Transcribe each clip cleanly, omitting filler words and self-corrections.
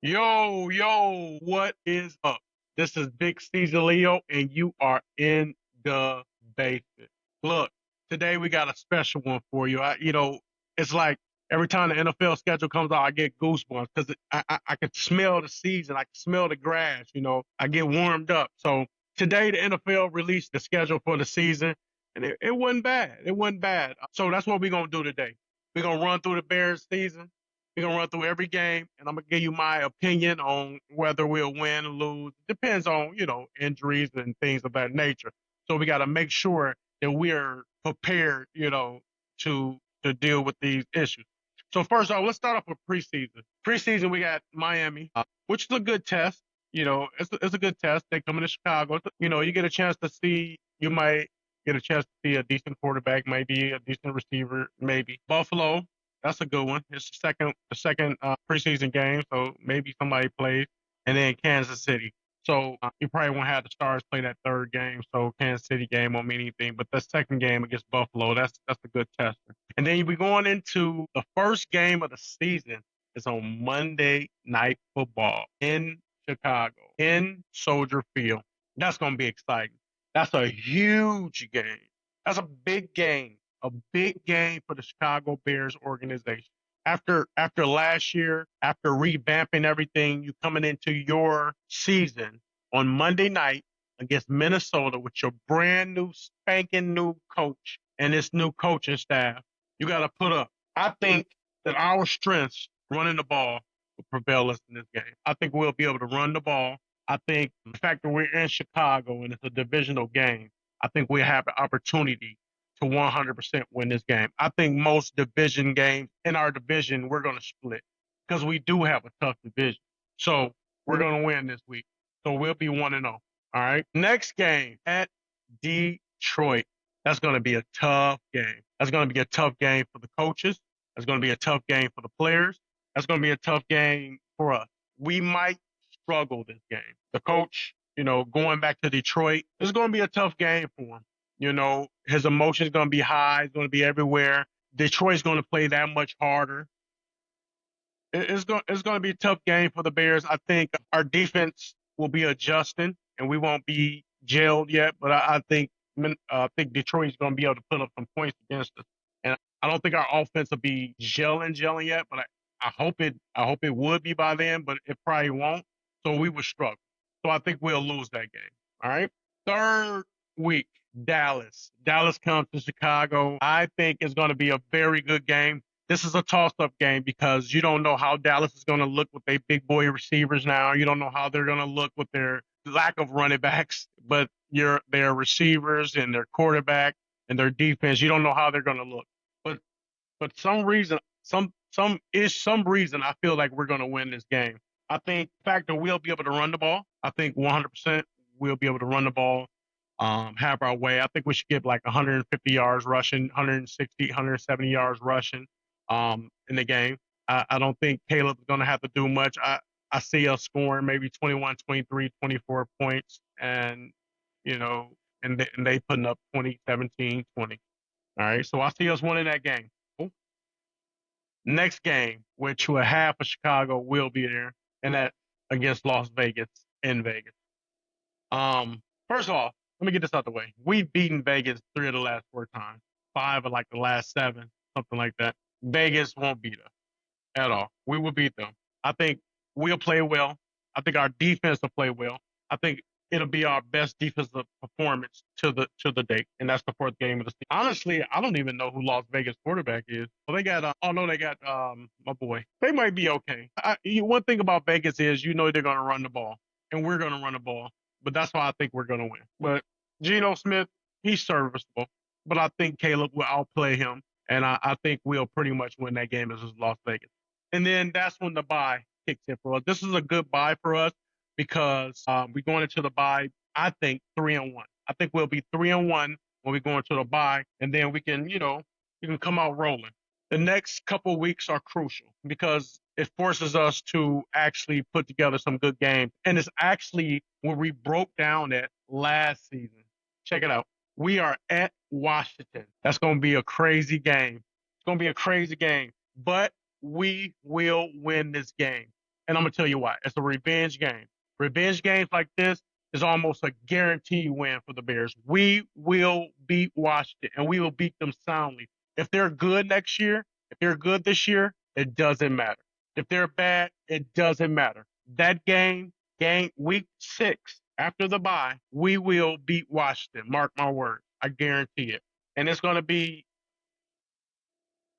Yo, what is up? This is Big Caesar Leo, and you are in the basement. Look, today we got a special one for you. It's like every time the NFL schedule comes out, I get goosebumps because I can smell the season. I can smell the grass. I get warmed up. So today the NFL released the schedule for the season, and it wasn't bad. It wasn't bad. So that's what we're gonna do today. We're gonna run through the Bears season. We're gonna run through every game, and I'm gonna give you my opinion on whether we'll win or lose. Depends on injuries and things of that nature. So we got to make sure that we're prepared, to deal with these issues. So first off, let's start off with preseason. Preseason, we got Miami, which is a good test. It's a good test. They come into Chicago. You get a chance to see. You might get a chance to see a decent quarterback, maybe a decent receiver, maybe Buffalo. That's a good one. It's the second preseason game, so maybe somebody plays, and then Kansas City. So you probably won't have the Stars play that third game, so Kansas City game won't mean anything. But the second game against Buffalo, that's a good tester. And then you'll be going into the first game of the season. It's on Monday Night Football in Chicago, in Soldier Field. That's going to be exciting. That's a huge game. That's a big game for the Chicago Bears organization. After last year, after revamping everything, you coming into your season on Monday night against Minnesota with your brand new spanking new coach and this new coaching staff. You got to put up. I think that our strengths running the ball will prevail us in this game. I think we'll be able to run the ball. I think the fact that we're in Chicago and it's a divisional game, I think we have the opportunity to 100% win this game. I think most division games in our division, we're going to split because we do have a tough division. So we're going to win this week. So we'll be 1-0. All right. Next game at Detroit. That's going to be a tough game. That's going to be a tough game for the coaches. That's going to be a tough game for the players. That's going to be a tough game for us. We might struggle this game. The coach, going back to Detroit, it's going to be a tough game for him. His emotions going to be high. It's going to be everywhere. Detroit's going to play that much harder. It's going to be a tough game for the Bears. I think our defense will be adjusting, and we won't be jailed yet. But I think Detroit's going to be able to put up some points against us. And I don't think our offense will be gelling yet. But I hope it would be by then. But it probably won't. So we would struggle. So I think we'll lose that game. All right. Third week, Dallas. Dallas comes to Chicago. I think it's going to be a very good game. This is a toss-up game because you don't know how Dallas is going to look with their big boy receivers now. You don't know how they're going to look with their lack of running backs, but their receivers and their quarterback and their defense. You don't know how they're going to look. But some reason, some reason, I feel like we're going to win this game. I think the fact that we'll be able to run the ball. I think 100% we'll be able to run the ball, have our way. I think we should get like 150 yards rushing, 160, 170 yards rushing in the game. I don't think Caleb's going to have to do much. I see us scoring maybe 21, 23, 24 points, and you know, and they putting up 20, 17, 20. All right, so I see us winning that game. Cool. Next game, which will half of Chicago will be there, and that against Las Vegas in Vegas. First of all, let me get this out the way. We've beaten Vegas 3 of the last 4 times, 5 of like the last 7, something like that. Vegas won't beat us at all. We will beat them. I think we'll play well. I think our defense will play well. I think it'll be our best defensive performance to the date, and that's the fourth game of the season. Honestly, I don't even know who Las Vegas quarterback is. Well, they got oh no, they got my boy. They might be okay. One thing about Vegas is they're going to run the ball, and we're going to run the ball, but that's why I think we're going to win. But Geno Smith, he's serviceable, but I think Caleb will outplay him, and I think we'll pretty much win that game as Las Vegas. And then that's when the bye kicks in for us. This is a good bye for us because we're going into the bye, I think, 3-1. I think we'll be 3-1 when we go into the bye, and then we can come out rolling. The next couple of weeks are crucial because it forces us to actually put together some good games. And it's actually where we broke down at last season. Check it out. We are at Washington. That's going to be a crazy game. It's going to be a crazy game, but we will win this game. And I'm gonna tell you why. It's a revenge game. Revenge games like this is almost a guaranteed win for the Bears. We will beat Washington, and we will beat them soundly. If they're good next year, if they're good this year, it doesn't matter. If they're bad, it doesn't matter. That game week 6 after the bye, we will beat Washington. Mark my words. I guarantee it. And it's gonna be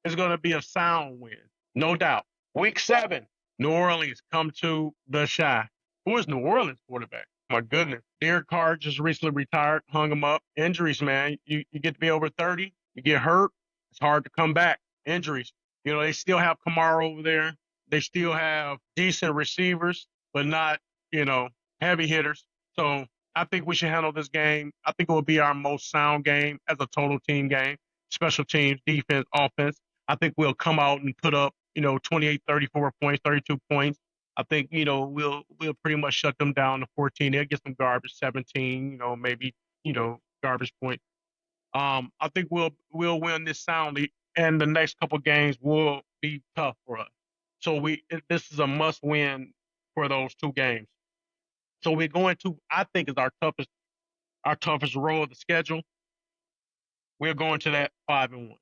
a sound win, no doubt. Week 7, New Orleans come to the Shy. Who is New Orleans quarterback? My goodness. Derek Carr just recently retired, hung him up. Injuries, man. You get to be over 30, you get hurt, it's hard to come back. Injuries. They still have Kamara over there. They still have decent receivers, but not, you know, heavy hitters. So I think we should handle this game. I think it will be our most sound game as a total team game. Special teams, defense, offense. I think we'll come out and put up, 28, 34 points, 32 points. I think, we'll pretty much shut them down to 14. They'll get some garbage, 17, maybe, garbage points. I think we'll win this soundly, and the next couple games will be tough for us. So this is a must win for those 2 games. So we're going to, I think, is our toughest row of the schedule. We're going to that 5-1.